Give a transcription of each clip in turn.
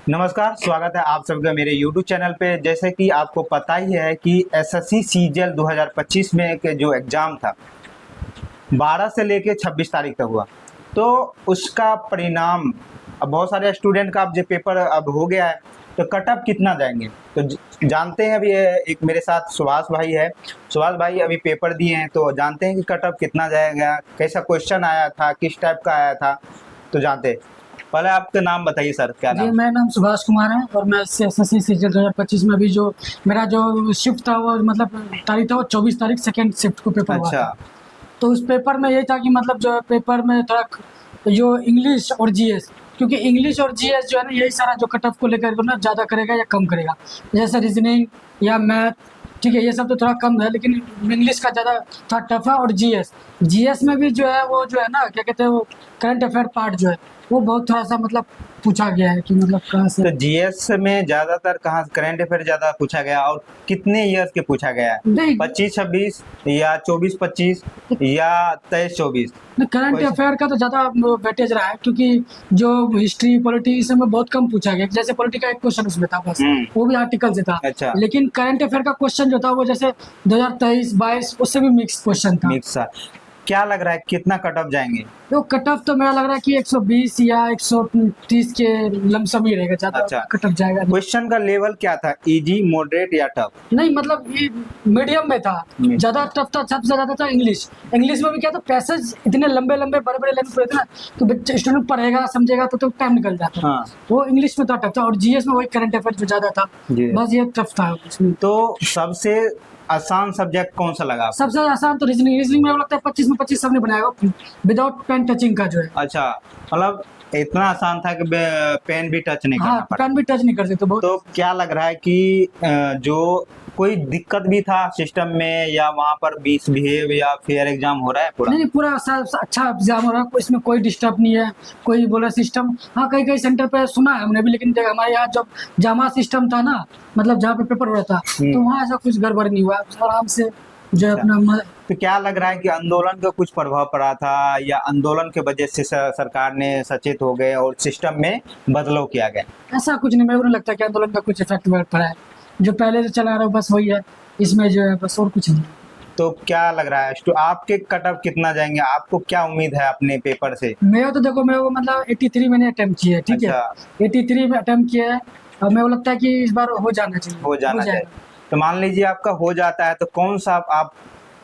नमस्कार, स्वागत है आप सबका मेरे YouTube चैनल पे। जैसे कि आपको पता ही है कि एसएससी सीजीएल 2025 में के जो एग्ज़ाम था 12 से लेके 26 तारीख तक हुआ, तो उसका परिणाम अब बहुत सारे स्टूडेंट का अब जो पेपर अब हो गया है, तो कट ऑफ कितना जाएंगे तो जानते हैं। अभी एक मेरे साथ सुभाष भाई है। सुभाष भाई अभी पेपर दिए हैं, तो जानते हैं कि कट ऑफ कितना जाएगा, कैसा क्वेश्चन आया था, किस टाइप का आया था, तो जानते हैं। पहले आपका नाम बताइए सर, क्या जी, नाम? मेरा नाम सुभाष कुमार है और मैं एसएससी सीजीएल 2025 में अभी जो मेरा जो शिफ्ट था वो मतलब तारीख था वो 24 तारीख सेकेंड शिफ्ट को पेपर हुआ अच्छा। था। तो उस पेपर में ये था कि मतलब जो पेपर में थोड़ा जो इंग्लिश और जीएस, क्योंकि इंग्लिश और जीएस जो है ना यही सारा जो कट ऑफ को लेकर ना ज़्यादा करेगा या कम करेगा। जैसे रीजनिंग या मैथ, ठीक है, ये सब तो थोड़ा कम है, लेकिन इंग्लिश का ज़्यादा थोड़ा टफ है। और जीएस में भी जो है वो जो है ना क्या कहते हैं वो करंट अफेयर पार्ट जो है वो बहुत थोड़ा सा मतलब पूछा गया है कि मतलब कहाँ से। तो जीएस में ज्यादातर कहाँ करंट अफेयर ज्यादा पूछा गया और कितने ईयर्स के पूछा गया है? नहीं 25-26 या 24-25 या 23-24? करंट अफेयर का तो ज़्यादा वेटेज रहा है, क्योंकि जो हिस्ट्री पॉलिटी में बहुत कम पूछा गया। जैसे पॉलिटी का एक क्वेश्चन उसमें था बस, वो भी आर्टिकल से था। अच्छा। लेकिन करंट अफेयर का क्वेश्चन जो था वो जैसे 2023-22 उससे भी मिक्स क्वेश्चन था। मिक्स। क्या लग रहा है कितना कट ऑफ जाएंगे? तो कट ऑफ तो मेरा लग रहा है कि 120 या 130 के लमसम ही रहेगा, ज़्यादा अच्छा। कट ऑफ जाएगा नहीं। क्वेश्चन का लेवल क्या था, इजी, मॉडरेट या टफ? नहीं मतलब ये मीडियम में था, ज़्यादा टफ था, सबसे ज़्यादा था इंग्लिश। इंग्लिश में भी क्या था, पैसेज इतने लंबे लंबे बड़े बड़े लाइन पूरे थे ना, तो बच्चे स्टूडेंट पढ़ेगा समझेगा तो टाइम निकल जाता। हाँ। वो इंग्लिश में था टफ था, और जीएस में वही करंट अफेयर जो ज़्यादा था, बस ये टफ था उसमें। तो सबसे आसान सब्जेक्ट कौन सा लगा आपको? सबसे आसान तो रीजनिंग में लगता है 25 में 25 सबने बनाया विदाउट पेन टचिंग का जो है। अच्छा, मतलब इतना आसान था कि पेन भी टच नहीं करना हाँ, पड़ा। पेन भी टच नहीं कर सकते बहुत। तो क्या लग रहा है कि जो कोई दिक्कत भी था सिस्टम में, या वहाँ पर मिसबिहेव या फेयर एग्जाम हो रहा है पूरा? नहीं, पूरा अच्छा एग्जाम हो रहा है, इसमें कोई डिस्टर्ब नहीं है, कोई बोला सिस्टम। हाँ, कई कई सेंटर पे सुना है हमने भी, लेकिन हमारे यहाँ जब जामा सिस्टम था ना, मतलब जहाँ पे पेपर हो रहा था, तो वहाँ ऐसा कुछ गड़बड़ नहीं हुआ, आराम से जो है अपना। तो क्या लग रहा है कि आंदोलन का कुछ प्रभाव पड़ा था, या आंदोलन के वजह से सरकार ने सचेत हो गए और सिस्टम में बदलाव किया गया? ऐसा कुछ नहीं, मेरे को नहीं लगता कि आंदोलन का कुछ इफेक्ट पड़ा है। जो पहले से चला रहा है बस वही है, इसमें जो है बस और कुछ नहीं। तो क्या लग रहा है आपके कट ऑफ कितना जाएंगे? आपको क्या उम्मीद है अपने पेपर से? मेरा तो देखो, मेरे को मतलब 83 मैंने अटेम्प्ट किया है, ठीक है। 83 में अटेम्प्ट किया है, और मेरे को लगता है कि इस बार हो जाना चाहिए। हो जाना चाहिए। तो मान लीजिए आपका हो जाता है, तो कौन सा आप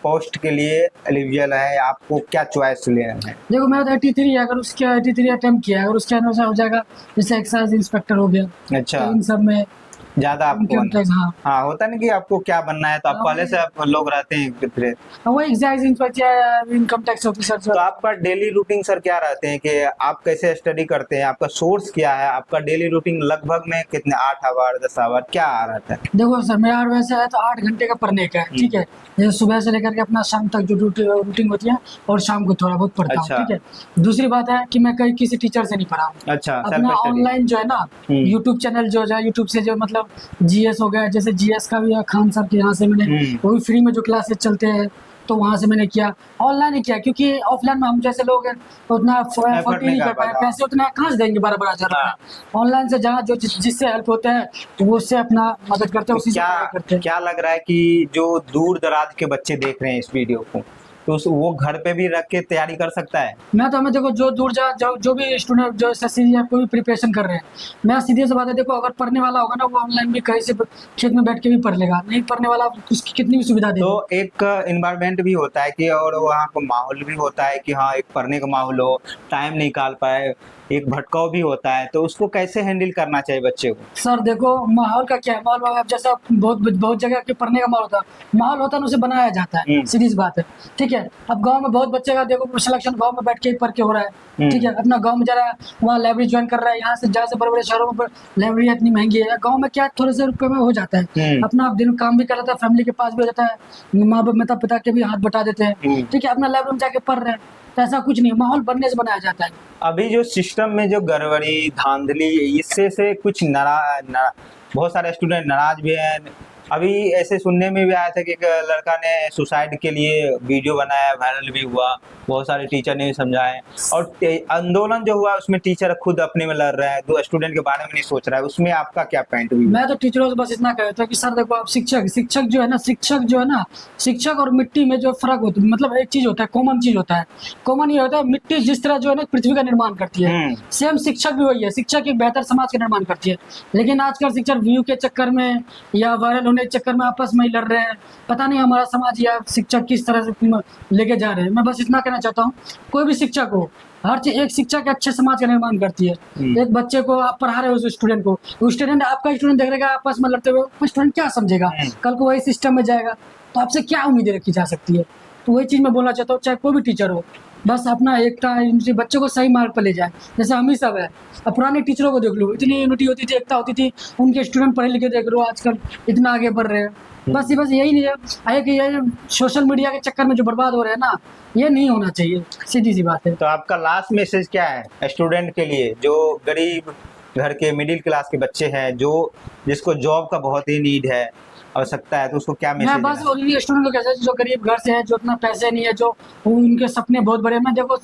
पोस्ट के लिए एलिजिबल है? आपको क्या चॉइस लेना है? देखो, मेरा तो 83 है, अगर उसके 83 अटेम्प्ट किया है, अगर उसके अनुसार हो जाएगा, जैसे एक्साइज इंस्पेक्टर हो गया, अच्छा। तो इन सब में ज्यादा आपको इनकम टैक्स। हाँ, हाँ, होता है ना कि आपको क्या बनना है, तो आप पहले से आप लोग रहते हैं फिर। वो excise inspector, income tax officer. तो आपका डेली रूटीन सर क्या रहते हैं कि आप कैसे स्टडी करते हैं? आपका सोर्स क्या है? आपका डेली रूटीन लगभग में कितने, 8 आवर 10 आवर क्या आ रहता है? देखो सर, मेरा वैसे है तो 8 घंटे का पढ़ने का है, ठीक है। जैसे सुबह से लेकर के अपना शाम तक जो रूटीन होती है, और शाम को थोड़ा बहुत पढ़ता हूँ, अच्छा। ठीक है। दूसरी बात है कि मैं कहीं किसी टीचर से नहीं पढ़ा हूँ। अच्छा, अपना ऑनलाइन जो है ना, यूट्यूब चैनल जो है, यूट्यूब से जो मतलब जीएस हो गया, जैसे जीएस का भी खान सर के यहाँ से मैंने वो भी फ्री में जो क्लासेस चलते हैं, तो वहाँ से मैंने किया। ऑनलाइन ही किया, क्योंकि ऑफलाइन में हम जैसे लोग हैं उतना अफोर्ड नहीं कर पाए, पैसे उतना कहाँ से देंगे 12-12 हज़ार रुपये। ऑनलाइन से जहाँ जो जिससे हेल्प होता है वो उससे अपना मदद करते हैं, उसी से करते हैं। क्या लग रहा है कि जो दूर दराज के बच्चे देख रहे हैं इस वीडियो को, तो वो घर पे भी रख के तैयारी कर सकता है? मैं तो हमें देखो, जो दूर जो भी स्टूडेंट जो एसएससी या कोई भी प्रिपरेशन कर रहे हैं, मैं सीधे से बात है, देखो अगर पढ़ने वाला होगा ना, वो ऑनलाइन भी कहीं से खेत में बैठ के भी पढ़ लेगा। नहीं पढ़ने वाला उसकी कितनी भी सुविधा दे। तो एक इन्वायरमेंट भी होता है कि, और वहाँ का माहौल भी होता है कि हाँ, एक पढ़ने का माहौल हो, टाइम निकाल पाए, एक भटकाव भी होता है, तो उसको कैसे हैंडल करना चाहिए बच्चे को? सर देखो, माहौल का क्या है, माहौल अब जैसा बहुत जगह के पढ़ने का माहौल होता है ना, उसे बनाया जाता है, सीधी बात है, ठीक है। अब गांव में बहुत बच्चे का देखो सिलेक्शन गांव में बैठ के ही पढ़ के हो रहा है, ठीक है। अपना गांव में जरा वहाँ लाइब्रेरी ज्वाइन कर रहा है, यहाँ से जहाँ से बड़े बड़े शहरों में लाइब्रेरी इतनी महंगी है, गाँव में क्या थोड़े से रुपये में हो जाता है, अपना दिन काम भी कर लेता है, फैमिली के पास भी हो जाता है, माँ बाप माता पिता के भी हाथ बटा देते हैं, ठीक है। अपना लाइब्रेरी में जाके पढ़ रहे हैं, तो ऐसा कुछ नहीं, माहौल बनने से बनाया जाता है। अभी जो सिस्टम में जो गड़बड़ी धांधली, इससे कुछ बहुत सारे स्टूडेंट नाराज भी हैं, अभी ऐसे सुनने में भी आया था कि एक लड़का ने सुसाइड के लिए वीडियो बनाया, वायरल भी हुआ, बहुत सारे टीचर ने भी समझाए, और आंदोलन जो हुआ उसमें टीचर खुद अपने में लड़ रहा है, दो स्टूडेंट के बारे में नहीं सोच रहा है, उसमें आपका क्या पॉइंट हुई? मैं तो टीचरों से बस इतना कहता हूँ कि सर देखो, आप शिक्षक जो है ना, शिक्षक और मिट्टी में जो फर्क होता है, मतलब एक चीज होता है, कॉमन चीज होता है। कॉमन ये होता है, मिट्टी जिस तरह जो है ना पृथ्वी का निर्माण करती है, सेम शिक्षक भी वही है। शिक्षक एक बेहतर समाज का निर्माण करती है। लेकिन आजकल शिक्षक व्यू के चक्कर में या वायरल होने के चक्कर में आपस में ही लड़ रहे हैं। पता नहीं हमारा समाज या शिक्षक किस तरह से लेके जा रहे हैं। मैं बस इतना कहना चाहता हूँ, कोई भी शिक्षक हो, हर चीज एक शिक्षा के अच्छे समाज का निर्माण करती है। एक बच्चे को आप पढ़ा रहे हो, उस स्टूडेंट को, स्टूडेंट आपका स्टूडेंट देख रहेगा आपस में लड़ते हुए, स्टूडेंट क्या समझेगा? कल को वही सिस्टम में जाएगा तो आपसे क्या उम्मीदें रखी जा सकती है? तो वही चीज मैं बोलना चाहता हूँ, चाहे कोई भी टीचर हो, बस अपना एकता यूनिटी, बच्चों को सही मार्ग पर ले जाए। जैसे हम ही सब है, अब पुराने टीचरों को देख लो, इतनी यूनिटी होती थी, एकता होती थी, उनके स्टूडेंट पढ़े लिखे देख लो आजकल इतना आगे बढ़ रहे हैं। बस यही नहीं है कि ये सोशल मीडिया के चक्कर में जो बर्बाद हो रहे हैं ना, ये नहीं होना चाहिए, सीधी सी बात है। तो आपका लास्ट मैसेज क्या है स्टूडेंट के लिए, जो गरीब घर के मिडिल क्लास के बच्चे हैं, जो जिसको जॉब का बहुत ही नीड है, आवश्यकता है, तो उसको क्या मैसेज? मैं बस उन्हीं स्टूडेंट को कहता हूँ जो गरीब घर से है, जो उतना पैसे नहीं है, जो उनके सपने बहुत बड़े। मैं देखो,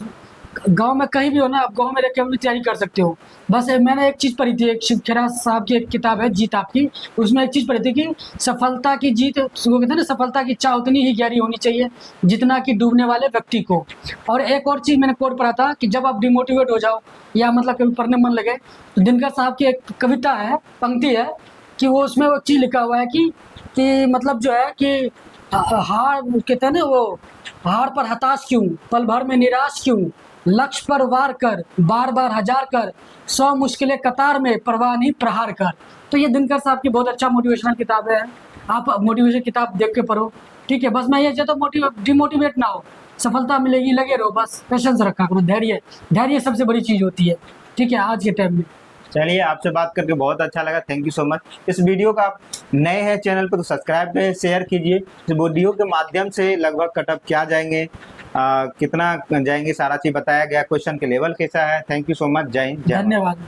गांव में कहीं भी हो ना, आप गांव में रह के अपनी तैयारी कर सकते हो। बस मैंने एक चीज़ पढ़ी थी, एक शिव खेरा साहब की एक किताब है जीत आपकी, उसमें एक चीज़ पढ़ी थी कि सफलता की जीत, वो कहते हैं ना, सफलता की चाह उतनी ही गहरी होनी चाहिए जितना कि डूबने वाले व्यक्ति को। और एक और चीज़ मैंने कोट पढ़ा था कि जब आप डिमोटिवेट हो जाओ या मतलब कभी पढ़ने मन लगे, तो दिनकर साहब की एक कविता है, पंक्ति है, कि वो उसमें वो चीज़ लिखा हुआ है कि मतलब जो है कि हार, कहते हैं ना वो, हार पर हताश क्यों, पल भर में निराश क्यों, लक्ष्य पर वार कर, बार बार हजार कर, 100 मुश्किलें कतार में, परवाह नहीं प्रहार कर। तो ये दिनकर साहब की बहुत अच्छा मोटिवेशनल किताब है, आप मोटिवेशन किताब देख के पढ़ो, ठीक है। बस मैं ये चाहता हूँ डिमोटिवेट ना हो, सफलता मिलेगी, लगे रहो, बस पेशेंस रखा करो, धैर्य सबसे बड़ी चीज़ होती है, ठीक है, आज के टाइम में। चलिए, आपसे बात करके बहुत अच्छा लगा, थैंक यू सो मच। इस वीडियो का आप नए हैं चैनल पर तो सब्सक्राइब करें, शेयर कीजिए। इस वीडियो के माध्यम से लगभग कटअप क्या जाएंगे, कितना जाएंगे, सारा चीज़ बताया गया, क्वेश्चन के लेवल कैसा है। थैंक यू सो मच, जय हिंद, जय भारत। धन्यवाद।